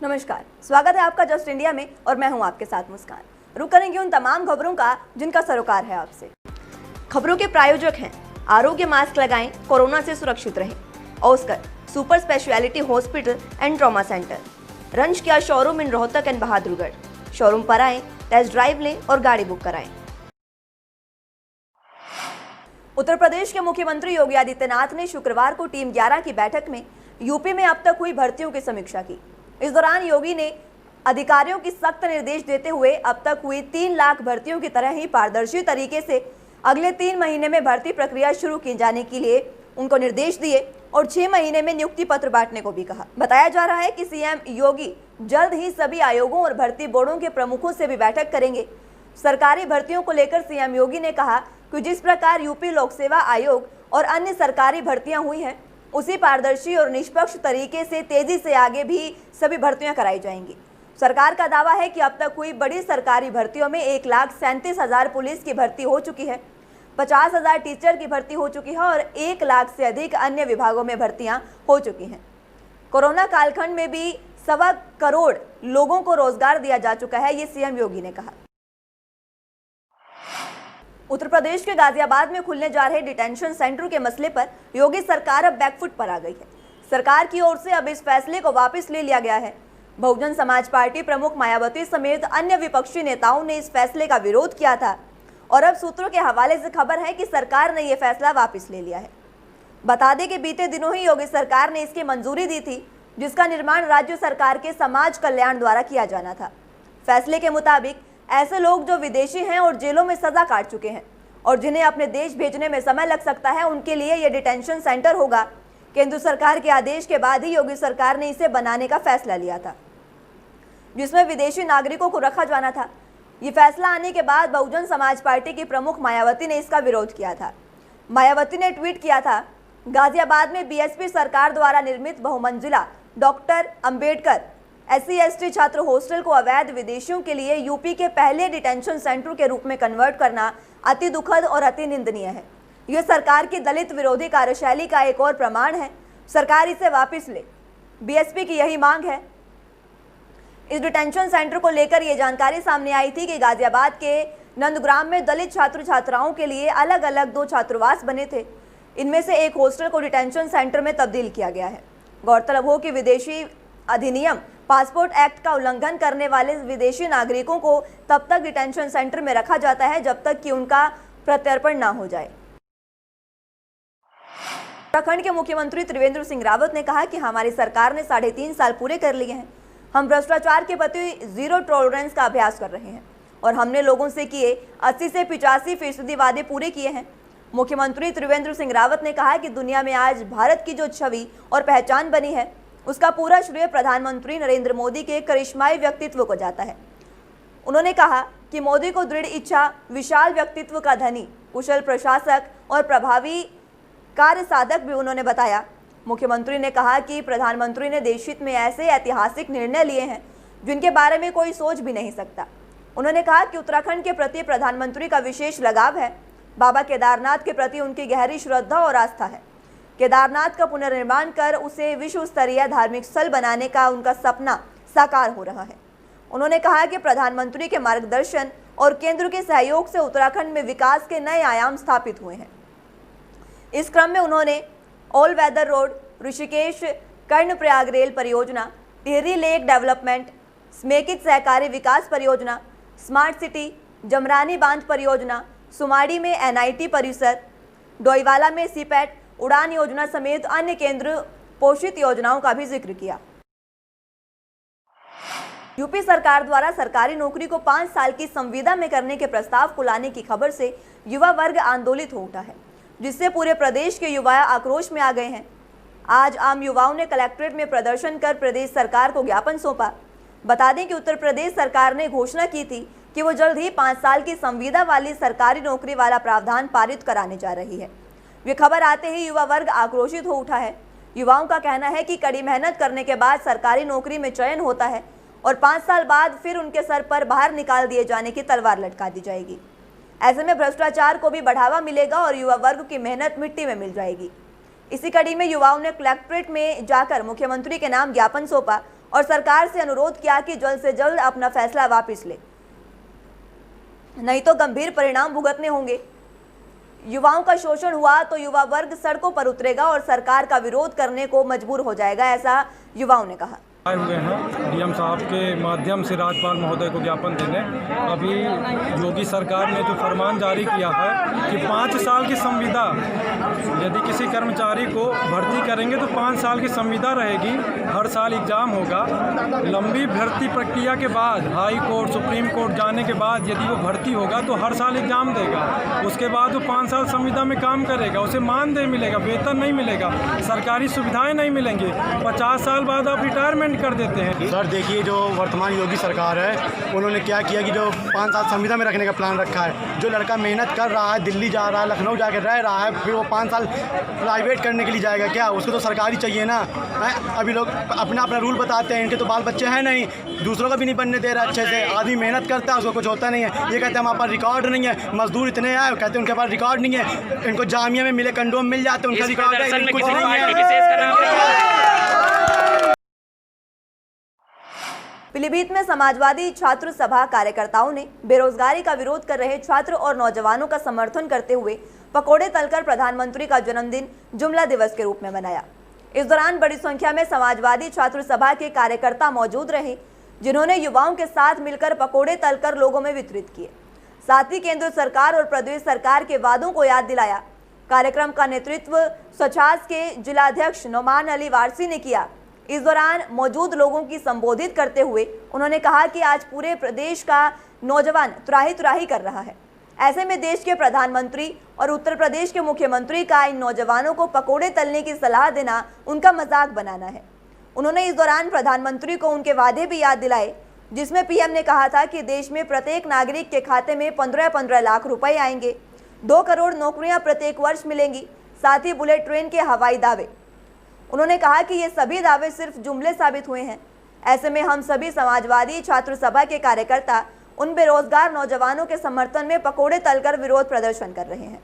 नमस्कार, स्वागत है आपका जस्ट इंडिया में और मैं हूं आपके साथ मुस्कान। रुक करेंगे उन तमाम खबरों का जिनका सरोकार है आपसे। खबरों के प्रायोजक हैं आरोग्य मास्क लगाएं, कोरोना से सुरक्षित रहें। Oscar super speciality hospital and trauma centre, रंज किया showroom in Rohtak and Bahadurgarh. Showroom पर आएं, टेस्ट ड्राइव लें और गाड़ी बुक कराएं। उत्तर प्रदेश के मुख्यमंत्री योगी आदित्यनाथ ने शुक्रवार को टीम 11 की बैठक में यूपी में अब तक हुई भर्तियों की समीक्षा की। इस दौरान योगी ने अधिकारियों की सख्त निर्देश देते हुए अब तक हुई 3 लाख भर्तियों की तरह ही पारदर्शी तरीके से अगले 3 महीने में भर्ती प्रक्रिया शुरू की जाने के लिए उनको निर्देश दिए और 6 महीने में नियुक्ति पत्र बांटने को भी कहा। बताया जा रहा है कि सीएम योगी जल्द ही सभी आयोगों और भर्ती बोर्डों के प्रमुखों से भी बैठक करेंगे। सरकारी भर्तियों को लेकर सीएम योगी ने कहा कि जिस प्रकार यूपी लोक सेवा आयोग और अन्य सरकारी भर्तियां हुई हैं, उसी पारदर्शी और निष्पक्ष तरीके से तेजी से आगे भी सभी भर्तियां कराई जाएंगी। सरकार का दावा है कि अब तक हुई बड़ी सरकारी भर्तियों में 1,37,000 पुलिस की भर्ती हो चुकी है, 50,000 टीचर की भर्ती हो चुकी है और 1 लाख से अधिक अन्य विभागों में भर्तियां हो चुकी हैं। कोरोना कालखंड में भी 1.25 करोड़ लोगों को रोजगार दिया जा चुका है, ये सीएम योगी ने कहा। उत्तर प्रदेश के गाजियाबाद में खुलने जा रहे डिटेंशन सेंटर के मसले पर योगी सरकार अब बैकफुट पर आ गई है। सरकार की ओर से अब इस फैसले को वापस ले लिया गया है। बहुजन समाज पार्टी प्रमुख मायावती समेत अन्य विपक्षी नेताओं ने इस फैसले का विरोध किया था और अब सूत्रों के हवाले से खबर है कि सरकार ने यह फैसला वापस ले लिया है। बता दें कि बीते दिनों ही योगी सरकार ने इसकी मंजूरी दी थी, जिसका निर्माण राज्य सरकार के समाज कल्याण द्वारा किया जाना था। फैसले के मुताबिक ऐसे लोग जो विदेशी हैं और जेलों में सजा काट चुके हैं और जिन्हें अपने देश भेजने में समय लग सकता है, उनके लिए यह डिटेंशन सेंटर होगा। केंद्र सरकार के आदेश के बाद ही योगी सरकार ने इसे बनाने का फैसला लिया था, जिसमें विदेशी नागरिकों को रखा जाना था। ये फैसला आने के बाद बहुजन समाज पार्टी की प्रमुख मायावती ने इसका विरोध किया था। मायावती ने ट्वीट किया था, गाजियाबाद में बीएसपी सरकार द्वारा निर्मित बहुमंजिला डॉक्टर अंबेडकर SC/ST छात्र हॉस्टल को अवैध विदेशियों के लिए यूपी के पहले डिटेंशन सेंटर के रूप में कन्वर्ट करना अति दुखद और अति निंदनीय है। यह सरकार की दलित विरोधी कार्यशैली का एक और प्रमाण है। सरकार इसे वापस ले, बीएसपी की यही मांग है। इस डिटेंशन सेंटर को लेकर यह जानकारी सामने आई थी कि गाजियाबाद के नंदग्राम में दलित छात्र छात्राओं के लिए अलग अलग 2 छात्रावास बने थे। इनमें से एक हॉस्टल को डिटेंशन सेंटर में तब्दील किया गया है। गौरतलब हो कि विदेशी अधिनियम पासपोर्ट एक्ट का उल्लंघन करने वाले विदेशी नागरिकों को तब तक डिटेंशन सेंटर में रखा जाता है जब तक कि उनका प्रत्यर्पण न हो जाए। उत्तराखंड के मुख्यमंत्री त्रिवेंद्र सिंह रावत ने कहा कि हमारी सरकार ने 3.5 साल पूरे कर लिए हैं। हम भ्रष्टाचार के प्रति जीरो टॉलरेंस का अभ्यास कर रहे हैं और हमने लोगों से किए 80 से 85% वादे पूरे किए हैं। मुख्यमंत्री त्रिवेंद्र सिंह रावत ने कहा कि दुनिया में आज भारत की जो छवि और पहचान बनी है, उसका पूरा श्रेय प्रधानमंत्री नरेंद्र मोदी के करिश्माई व्यक्तित्व को जाता है। उन्होंने कहा कि मोदी को दृढ़ इच्छा, विशाल व्यक्तित्व का धनी, कुशल प्रशासक और प्रभावी कार्य साधक भी उन्होंने बताया। मुख्यमंत्री ने कहा कि प्रधानमंत्री ने देश हित में ऐसे ऐतिहासिक निर्णय लिए हैं जिनके बारे में कोई सोच भी नहीं सकता। उन्होंने कहा कि उत्तराखंड के प्रति प्रधानमंत्री का विशेष लगाव है। बाबा केदारनाथ के प्रति उनकी गहरी श्रद्धा और आस्था है। केदारनाथ का पुनर्निर्माण कर उसे विश्व स्तरीय धार्मिक स्थल बनाने का उनका सपना साकार हो रहा है। उन्होंने कहा कि प्रधानमंत्री के मार्गदर्शन और केंद्र के सहयोग से उत्तराखंड में विकास के नए आयाम स्थापित हुए हैं। इस क्रम में उन्होंने all weather road, Rishikesh Karnaprayag rail परियोजना, टिहरी लेक डेवलपमेंट, स्मेकित सहकारी विकास परियोजना, स्मार्ट सिटी, जमरानी बांध परियोजना, सुमाड़ी में NIT परिसर, डोईवाला में सीपैट उड़ान योजना समेत अन्य केंद्र पोषित योजनाओं का भी जिक्र किया। यूपी सरकार द्वारा सरकारी नौकरी को 5 साल की संविदा में करने के प्रस्ताव को लाने की खबर से युवा वर्ग आंदोलित हो उठा है, जिससे पूरे प्रदेश के युवा आक्रोश में आ गए हैं। आज आम युवाओं ने कलेक्ट्रेट में प्रदर्शन कर प्रदेश सरकार को ज्ञापन सौंपा। बता दें कि उत्तर प्रदेश सरकार ने घोषणा की थी कि वो जल्द ही 5 साल की संविदा वाली सरकारी नौकरी वाला प्रावधान पारित कराने जा रही है। ये खबर आते ही युवा वर्ग आक्रोशित हो उठा है। युवाओं का कहना है कि कड़ी मेहनत करने के बाद सरकारी नौकरी में चयन होता है और 5 साल बाद फिर उनके सर पर बाहर निकाल दिए जाने की तलवार लटका दी जाएगी। ऐसे में भ्रष्टाचार को भी बढ़ावा मिलेगा और युवा वर्ग की मेहनत मिट्टी में मिल जाएगी। इसी कड़ी में युवाओं ने कलेक्ट्रेट में जाकर मुख्यमंत्री के नाम ज्ञापन सौंपा और सरकार से अनुरोध किया कि जल्द से जल्द अपना फैसला वापस ले, नहीं तो गंभीर परिणाम भुगतने होंगे। युवाओं का शोषण हुआ तो युवा वर्ग सड़कों पर उतरेगा और सरकार का विरोध करने को मजबूर हो जाएगा, ऐसा युवाओं ने कहा। आए हुए हैं डीएम साहब के माध्यम से राज्यपाल महोदय को ज्ञापन देने। अभी योगी सरकार ने जो फरमान जारी किया है कि 5 साल की संविदा, यदि किसी कर्मचारी को भर्ती करेंगे तो 5 साल की संविदा रहेगी, हर साल एग्ज़ाम होगा। लंबी भर्ती प्रक्रिया के बाद हाई कोर्ट सुप्रीम कोर्ट जाने के बाद यदि वो भर्ती होगा तो हर साल एग्ज़ाम देगा, उसके बाद वो 5 साल संविदा में काम करेगा, उसे मानदेय मिलेगा, वेतन नहीं मिलेगा, सरकारी सुविधाएँ नहीं मिलेंगी। 50 साल बाद आप रिटायरमेंट कर देते हैं। सर देखिए, जो वर्तमान योगी सरकार है उन्होंने क्या किया कि जो 5 साल संविदा में रखने का प्लान रखा है। जो लड़का मेहनत कर रहा है, दिल्ली जा रहा है, लखनऊ जाकर रह रहा है, फिर वो 5 साल प्राइवेट करने के लिए जाएगा क्या? उसको तो सरकारी चाहिए ना। अभी लोग अपना अपना रूल बताते हैं, इनके तो बाल बच्चे हैं नहीं, दूसरों का भी नहीं बनने दे रहा अच्छे से। आदमी मेहनत करता है, उसको कुछ होता नहीं है। ये कहते हैं हमारे पास रिकॉर्ड नहीं है, मजदूर इतने आए, कहते हैं उनके पास रिकॉर्ड नहीं है। इनको जामिया में मिले कंडोम मिल जाते हैं, उनका रिकॉर्ड है, कुछ नहीं है। पीलीभीत में समाजवादी छात्र सभा कार्यकर्ताओं ने बेरोजगारी का विरोध कर रहे छात्र और नौजवानों का समर्थन करते हुए पकोड़े तलकर प्रधानमंत्री का जन्मदिन जुमला दिवस के रूप में मनाया। इस दौरान बड़ी संख्या में समाजवादी छात्र सभा के कार्यकर्ता मौजूद रहे, जिन्होंने युवाओं के साथ मिलकर पकोड़े तलकर लोगों में वितरित किए। साथ ही केंद्र सरकार और प्रदेश सरकार के वादों को याद दिलाया। कार्यक्रम का नेतृत्व सचास के जिलाध्यक्ष नोमान अली वारसी ने किया। इस दौरान मौजूद लोगों की संबोधित करते हुए उन्होंने कहा कि आज पूरे प्रदेश का नौजवान त्राही त्राही कर रहा है। ऐसे में देश के प्रधानमंत्री और उत्तर प्रदेश के मुख्यमंत्री का इन नौजवानों को पकोड़े तलने की सलाह देना उनका मजाक बनाना है। उन्होंने इस दौरान प्रधानमंत्री को उनके वादे भी याद दिलाए, जिसमें पीएम ने कहा था कि देश में प्रत्येक नागरिक के खाते में 15-15 लाख रुपए आएंगे, 2 करोड़ नौकरियां प्रत्येक वर्ष मिलेंगी, साथ ही बुलेट ट्रेन के हवाई दावे। उन्होंने कहा कि ये सभी दावे सिर्फ जुमले साबित हुए हैं। ऐसे में हम सभी समाजवादी छात्र सभा के कार्यकर्ता उन बेरोजगार नौजवानों के समर्थन में पकोड़े तलकर विरोध प्रदर्शन कर रहे हैं।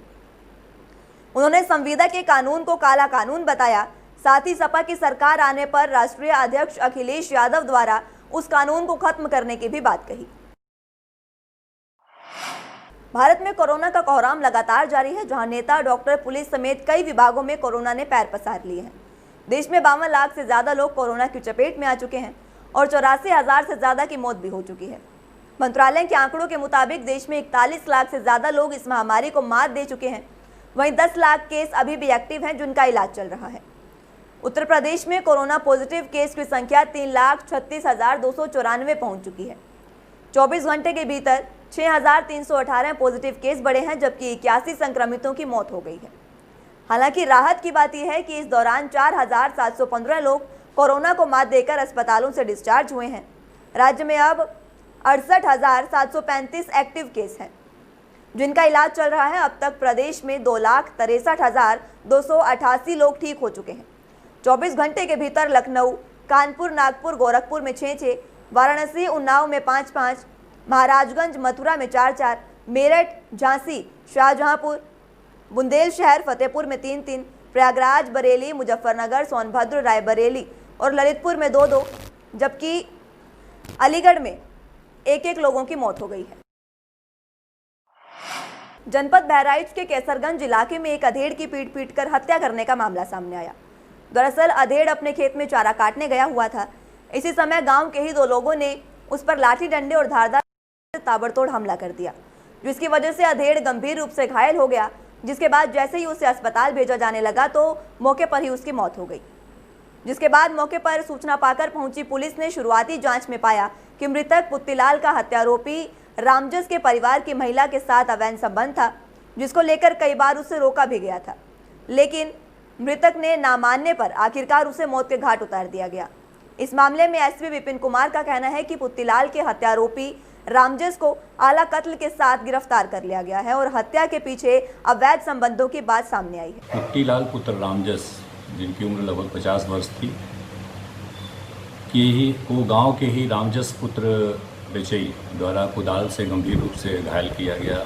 उन्होंने संविदा के कानून को काला कानून बताया। साथ ही सपा की सरकार आने पर राष्ट्रीय अध्यक्ष अखिलेश यादव द्वारा उस कानून को खत्म करने की भी बात कही। भारत में कोरोना का कोहराम लगातार जारी है, जहां नेता, डॉक्टर, पुलिस समेत कई विभागों में कोरोना ने पैर पसार लिए हैं। देश में 52 लाख से ज्यादा लोग कोरोना की चपेट में आ चुके हैं और 84,000 से ज्यादा की मौत भी हो चुकी है। मंत्रालय के आंकड़ों के मुताबिक देश में 41 लाख से ज्यादा लोग इस महामारी को मात दे चुके हैं। वहीं 10 लाख केस अभी भी एक्टिव हैं, जिनका इलाज चल रहा है। उत्तर प्रदेश में कोरोना पॉजिटिव केस की संख्या 3,36,294 पहुंच चुकी है। 24 घंटे के भीतर 6,318 पॉजिटिव केस बढ़े हैं, जबकि 81 संक्रमितों की मौत हो गई है। हालांकि राहत की बात यह है कि इस दौरान 4,715 लोग कोरोना को मात देकर अस्पतालों से डिस्चार्ज हुए हैं। राज्य में अब 68,735 एक्टिव केस हैं, जिनका इलाज चल रहा है। अब तक प्रदेश में 2,63,288 लोग ठीक हो चुके हैं। 24 घंटे के भीतर लखनऊ, कानपुर, नागपुर, गोरखपुर में 6-6, वाराणसी, उन्नाव में 5-5, महाराजगंज, मथुरा में 4-4, मेरठ, झांसी, शाहजहांपुर, बुंदेलशहर, फतेहपुर में 3-3, प्रयागराज, बरेली, मुजफ्फरनगर, सोनभद्र, रायबरेली और ललितपुर में 2-2, जबकि अलीगढ़ में 1-1 लोगों की मौत हो गई है। जनपद बहराइच के केसरगंज इलाके में एक अधेड़ की पीट-पीट कर हत्या करने का मामला सामने आया। दरअसल अधेड़ अपने खेत में चारा काटने गया हुआ था। इसी समय गांव के ही 2 लोगों ने उस पर लाठी डंडे और धारदार ताबड़तोड़ हमला कर दिया, जिसकी वजह से अधेड़ गंभीर रूप से घायल हो गया। जिसके बाद जैसे ही उसे अस्पताल भेजा जाने लगा तो मौके पर ही उसकी मौत हो गई। जिसके बाद मौके पर सूचना पाकर पहुंची पुलिस ने शुरुआती जांच में पाया कि मृतक पुत्तीलाल का हत्यारोपी रामजस के परिवार की महिला के साथ अवैध संबंध था, जिसको लेकर कई बार उसे रोका भी गया था, लेकिन मृतक ने ना मानने पर आखिरकार उसे मौत के घाट उतार दिया गया। इस मामले में एसपी विपिन कुमार का कहना है कि पुत्तीलाल के हत्यारोपी रामजस को आला कत्ल के साथ गिरफ्तार कर लिया गया है और हत्या के पीछे अवैध संबंधों की बात सामने आई है। पुत्तीलाल पुत्र रामजस, जिनकी उम्र लगभग 50 वर्ष थी, वो गांव के ही रामजस पुत्र बेचई द्वारा कुदाल से गंभीर रूप से घायल किया गया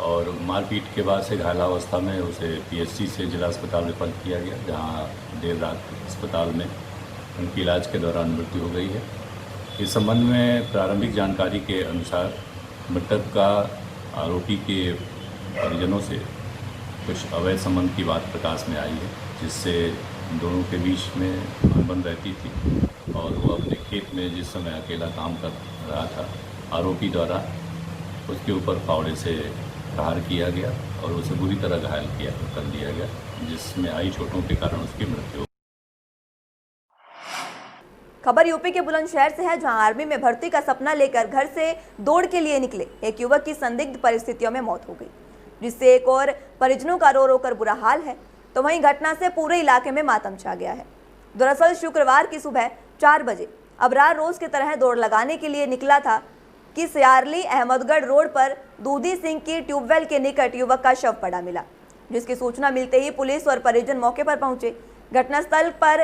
और मारपीट के बाद से घायलावस्था में उसे पीएचसी से जिला अस्पताल रेफर किया गया, जहां देर रात अस्पताल में उनकी इलाज के दौरान मृत्यु हो गई है। इस संबंध में प्रारंभिक जानकारी के अनुसार मृतक का आरोपी के परिजनों से कुछ अवैध संबंध की बात प्रकाश में आई है, जिससे दोनों के बीच में अनबन रहती थी और वो अपने खेत में जिस समय अकेला काम कर रहा था, आरोपी द्वारा उसके ऊपर फावड़े से प्रहार किया गया और उसे बुरी तरह घायल कर दिया गया, जिसमें आई चोटों के कारण उसकी मृत्यु। खबर यूपी के बुलंदशहर से है, जहां आर्मी में भर्ती का सपना लेकर घर से दौड़ के लिए निकले एक युवक की संदिग्ध परिस्थितियों में मौत हो गई, जिससे एक और परिजनों का रो रो कर बुरा हाल है। तो वहीं घटना से पूरे इलाके में मातम छा गया है। दरअसल शुक्रवार की सुबह 4 बजे अबरार रोज की तरह दौड़ लगाने के लिए निकला था कि सियारली अहमदगढ़ रोड पर दूधी सिंह की ट्यूबवेल के निकट युवक का शव पड़ा मिला, जिसकी सूचना मिलते ही पुलिस और परिजन मौके पर पहुंचे। घटनास्थल पर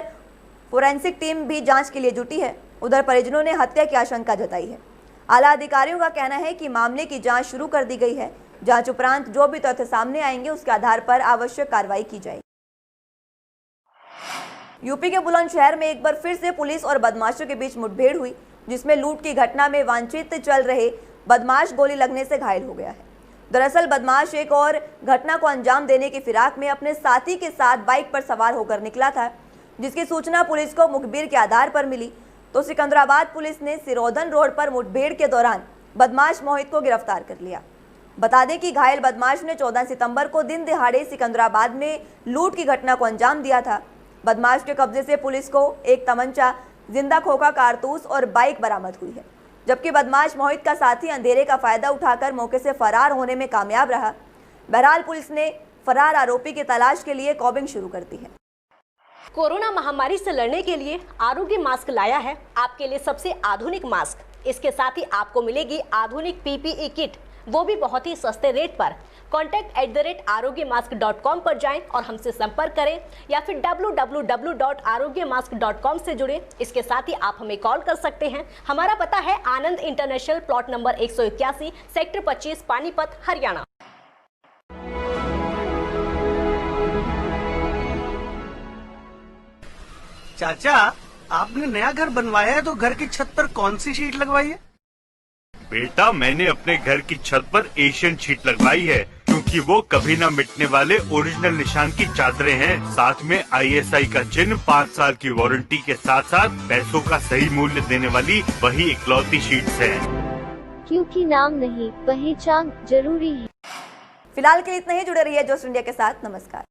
फोरेंसिक टीम भी जांच के लिए जुटी है। उधर परिजनों ने हत्या की आशंका जताई है। आला अधिकारियों का कहना है कि मामले की जांच शुरू कर दी गई है। जांच उपरांत जो भी तथ्य सामने आएंगे उसके आधार पर आवश्यक कार्रवाई की जाएगी। यूपी के बुलंदशहर में एक बार फिर से पुलिस और बदमाशों के बीच मुठभेड़ हुई, जिसमें लूट की घटना में वांछित चल रहे बदमाश गोली लगने से घायल हो गया है। दरअसल बदमाश एक और घटना को अंजाम देने की फिराक में अपने साथी के साथ बाइक पर सवार होकर निकला था, जिसकी सूचना पुलिस को मुखबिर के आधार पर मिली तो सिकंदराबाद पुलिस ने सिरोधन रोड पर मुठभेड़ के दौरान बदमाश मोहित को गिरफ्तार कर लिया। बता दें कि घायल बदमाश ने 14 सितंबर को दिन दिहाड़े सिकंदराबाद में लूट की घटना को अंजाम दिया था। बदमाश के कब्जे से पुलिस को एक तमंचा, जिंदा खोखा कारतूस और बाइक बरामद हुई है, जबकि बदमाश मोहित का साथी अंधेरे का फायदा उठाकर मौके से फरार होने में कामयाब रहा। बहरहाल पुलिस ने फरार आरोपी की तलाश के लिए कॉबिंग शुरू कर दी है। कोरोना महामारी से लड़ने के लिए आरोग्य मास्क लाया है आपके लिए सबसे आधुनिक मास्क। इसके साथ ही आपको मिलेगी आधुनिक पीपीई किट, वो भी बहुत ही सस्ते रेट पर। contact@arogyamask.com पर जाएं और हमसे संपर्क करें या फिर www.arogyamask.com से जुड़ें। इसके साथ ही आप हमें कॉल कर सकते हैं। हमारा पता है Anand international, plot number 181, sector 25, Panipat, Haryana. चाचा, आपने नया घर बनवाया है तो घर की छत पर कौन सी शीट लगवाई है? बेटा, मैंने अपने घर की छत पर एशियन शीट लगवाई है, क्योंकि वो कभी न मिटने वाले ओरिजिनल निशान की चादरें हैं। साथ में ISI का चिन्ह, 5 साल की वारंटी के साथ साथ पैसों का सही मूल्य देने वाली वही इकलौती शीट्स हैं। क्योंकि नाम नहीं, पहचान जरूरी है। फिलहाल के लिए इतना ही। जुड़े रहिए जोश इंडिया के साथ। नमस्कार।